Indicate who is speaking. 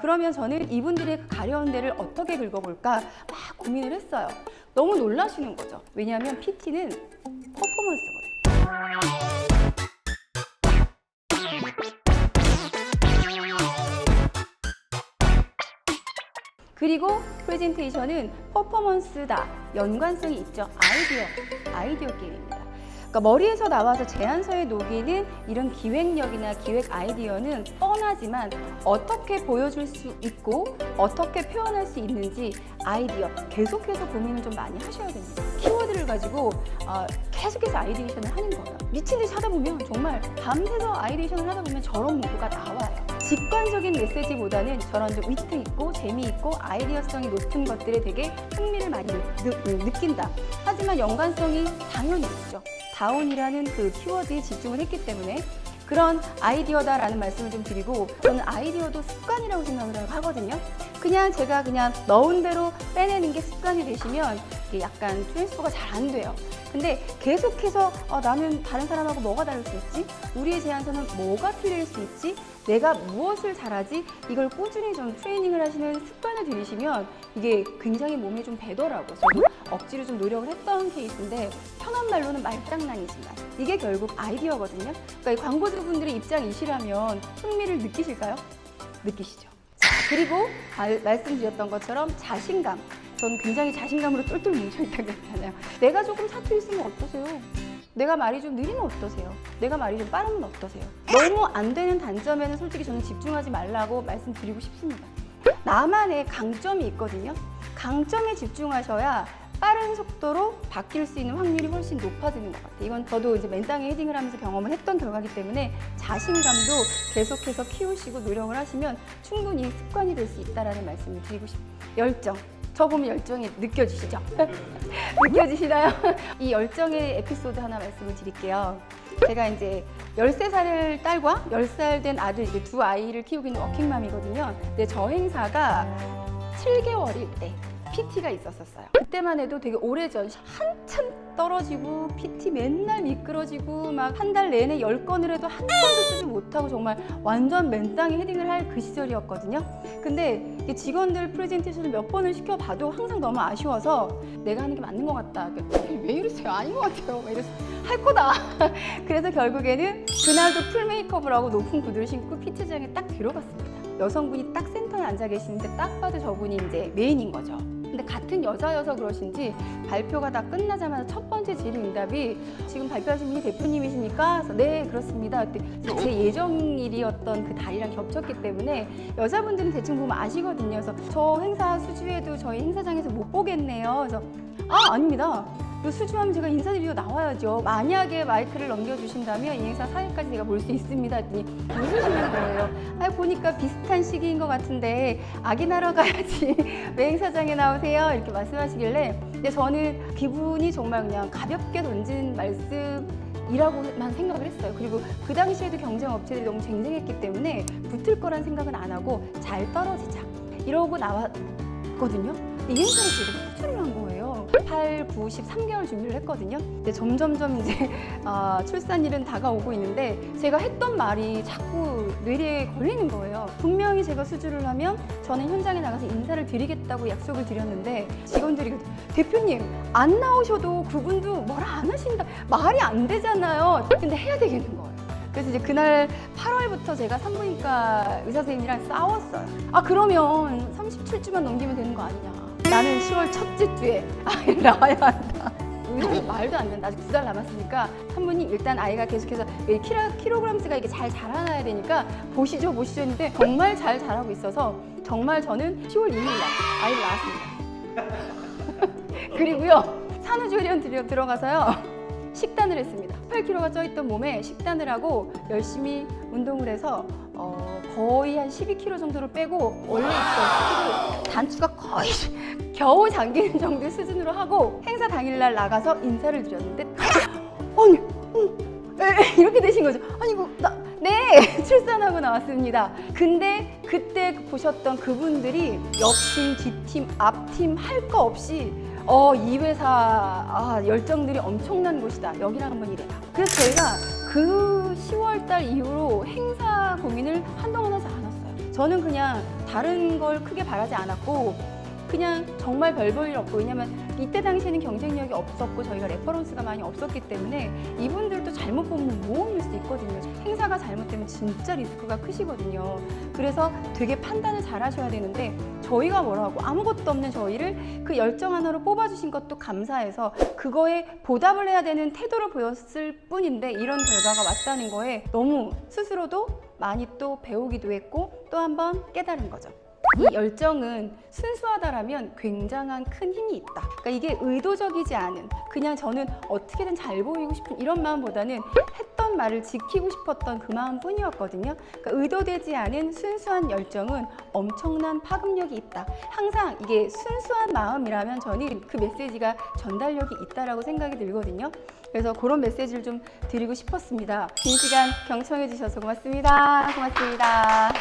Speaker 1: 그러면 저는 이분들의 그 가려운 데를 어떻게 긁어볼까 막 고민을 했어요. 너무 놀라시는 거죠. 왜냐하면 PT는 퍼포먼스거든요. 그리고 프레젠테이션은 퍼포먼스다, 연관성이 있죠. 아이디어 게임입니다. 그러니까 머리에서 나와서 제안서에 녹이는 이런 기획력이나 기획 아이디어는 뻔하지만 어떻게 보여줄 수 있고 어떻게 표현할 수 있는지 아이디어 계속해서 고민을 좀 많이 하셔야 됩니다. 키워드를 가지고 계속해서 아이디에이션을 하는 거예요. 미친 듯이 하다 보면 정말 밤새서 아이디에이션을 하다 보면 저런 문구가 나와요. 직관적인 메시지보다는 저런 좀 위트 있고 재미있고 아이디어성이 높은 것들에 되게 흥미를 많이 느낀다. 하지만 연관성이 당연히 있죠. 다운이라는 그 키워드에 집중을 했기 때문에 그런 아이디어다라는 말씀을 좀 드리고, 저는 아이디어도 습관이라고 생각을 하거든요. 제가 넣은 대로 빼내는 게 습관이 되시면 이게 약간 트랜스퍼가 잘 안 돼요. 근데 계속해서 나는 다른 사람하고 뭐가 다를 수 있지? 우리의 제안서는 뭐가 틀릴 수 있지? 내가 무엇을 잘하지? 이걸 꾸준히 좀 트레이닝을 하시는 습관을 들이시면 이게 굉장히 몸에 좀 배더라고요. 저도 억지로 좀 노력을 했던 케이스인데, 편한 말로는 말장난이지만 이게 결국 아이디어거든요. 그러니까 이 광고주분들의 입장이시라면 흥미를 느끼실까요? 느끼시죠. 자, 그리고 말씀드렸던 것처럼 자신감. 저는 굉장히 자신감으로 똘똘 뭉쳐있다고 했잖아요. 내가 조금 사투리 쓰면 어떠세요? 내가 말이 좀 느리면 어떠세요? 내가 말이 좀 빠르면 어떠세요? 너무 안 되는 단점에는 솔직히 저는 집중하지 말라고 말씀드리고 싶습니다. 나만의 강점이 있거든요. 강점에 집중하셔야 빠른 속도로 바뀔 수 있는 확률이 훨씬 높아지는 것 같아요. 이건 저도 이제 맨땅에 헤딩을 하면서 경험을 했던 결과이기 때문에 자신감도 계속해서 키우시고 노력을 하시면 충분히 습관이 될 수 있다는 말씀을 드리고 싶어요. 열정. 저 보면 열정이 느껴지시죠? 느껴지시나요? 이 열정의 에피소드 하나 말씀을 드릴게요. 제가 이제 13살 딸과 10살 된 아들, 이제 두 아이를 키우고 있는 워킹맘이거든요. 근데 저 행사가 7개월일 때 PT가 있었어요. 그때만 해도 되게 오래전, 한참 떨어지고 PT 맨날 미끄러지고 막 한 달 내내 10건을 해도 한 건도 쓰지 못하고 정말 완전 맨땅에 헤딩을 할 그 시절이었거든요. 근데 직원들 프레젠테이션을 몇 번을 시켜봐도 항상 너무 아쉬워서 내가 하는 게 맞는 것 같다. 왜 이러세요? 아닌 것 같아요. 막 이래서 할 거다. 그래서 결국에는 그날도 풀 메이크업을 하고 높은 구두를 신고 PT장에 딱 들어갔습니다. 여성분이 딱 센터에 앉아 계시는데 딱 봐도 저분이 이제 메인인 거죠. 근데 같은 여자여서 그러신지 발표가 다 끝나자마자 첫 번째 질의응답이 지금 발표하신 분이 대표님이십니까? 그래서 네, 그렇습니다. 그때 제 예정일이었던 그 달이랑 겹쳤기 때문에 여자분들은 대충 보면 아시거든요. 그래서 저 행사 수주에도 저희 행사장에서 못 보겠네요. 그래서 아닙니다. 수주하면 제가 인사드리러 나와야죠. 만약에 마이크를 넘겨주신다면 이 행사 4일까지 제가 볼 수 있습니다. 했더니 웃으시는 거예요. 보니까 비슷한 시기인 것 같은데 아기나러 가야지 왜 행사장에 나오세요? 이렇게 말씀하시길래, 근데 저는 기분이 정말 그냥 가볍게 던진 말씀이라고만 생각을 했어요. 그리고 그 당시에도 경쟁 업체들이 너무 쟁쟁했기 때문에 붙을 거란 생각은 안 하고 잘 떨어지자 이러고 나왔거든요. 이 행사를 제가 수주를 한 거예요. 8, 9, 13개월 준비를 했거든요. 근데 점점점 이제 출산일은 다가오고 있는데 제가 했던 말이 자꾸 뇌리에 걸리는 거예요. 분명히 제가 수주를 하면 저는 현장에 나가서 인사를 드리겠다고 약속을 드렸는데 직원들이 대표님 안 나오셔도 그분도 뭐라 안 하신다. 말이 안 되잖아요. 근데 해야 되겠는 거예요. 그래서 이제 그날 8월부터 제가 산부인과 의사 선생님이랑 싸웠어요. 그러면 37주만 넘기면 되는 거 아니냐. 나는 10월 첫째 주에 아이를 낳아야 한다. 말도 안 된다. 아직 2달 남았으니까 산부님 일단 아이가 계속해서 킬로그램수가 이게 잘 자라나야 되니까 보시죠 했는데 정말 잘 자라고 있어서 정말 저는 10월 2일 날 아이를 낳았습니다. 그리고요 산후조리원 들어가서요 식단을 했습니다. 18kg가 쪄있던 몸에 식단을 하고 열심히 운동을 해서 거의 한 12kg 정도를 빼고 원래 있던 단추가 거의 겨우 잠기는 정도의 수준으로 하고 행사 당일날 나가서 인사를 드렸는데 아니 이렇게 되신 거죠. 아니 네 출산하고 나왔습니다. 근데 그때 보셨던 그분들이 옆팀, 뒷팀, 앞팀 할 거 없이 이 회사 열정들이 엄청난 곳이다. 여기랑 한번 일해라. 그래서 저희가 그 10월 달 이후로 행사 고민을 한동안 하지 않았어요. 저는 그냥 다른 걸 크게 바라지 않았고 그냥 정말 별 볼 일 없고, 왜냐면 이때 당시에는 경쟁력이 없었고 저희가 레퍼런스가 많이 없었기 때문에 이분들도 잘못 보면 모험일 수 있거든요. 행사가 잘못되면 진짜 리스크가 크시거든요. 그래서 되게 판단을 잘 하셔야 되는데 저희가 뭐라고 아무것도 없는 저희를 그 열정 하나로 뽑아주신 것도 감사해서 그거에 보답을 해야 되는 태도를 보였을 뿐인데 이런 결과가 왔다는 거에 너무 스스로도 많이 또 배우기도 했고 또 한 번 깨달은 거죠. 이 열정은 순수하다라면 굉장한 큰 힘이 있다. 그러니까 이게 의도적이지 않은, 그냥 저는 어떻게든 잘 보이고 싶은 이런 마음보다는 했던 말을 지키고 싶었던 그 마음뿐이었거든요. 그러니까 의도되지 않은 순수한 열정은 엄청난 파급력이 있다. 항상 이게 순수한 마음이라면 저는 그 메시지가 전달력이 있다라고 생각이 들거든요. 그래서 그런 메시지를 좀 드리고 싶었습니다. 긴 시간 경청해 주셔서 고맙습니다. 고맙습니다.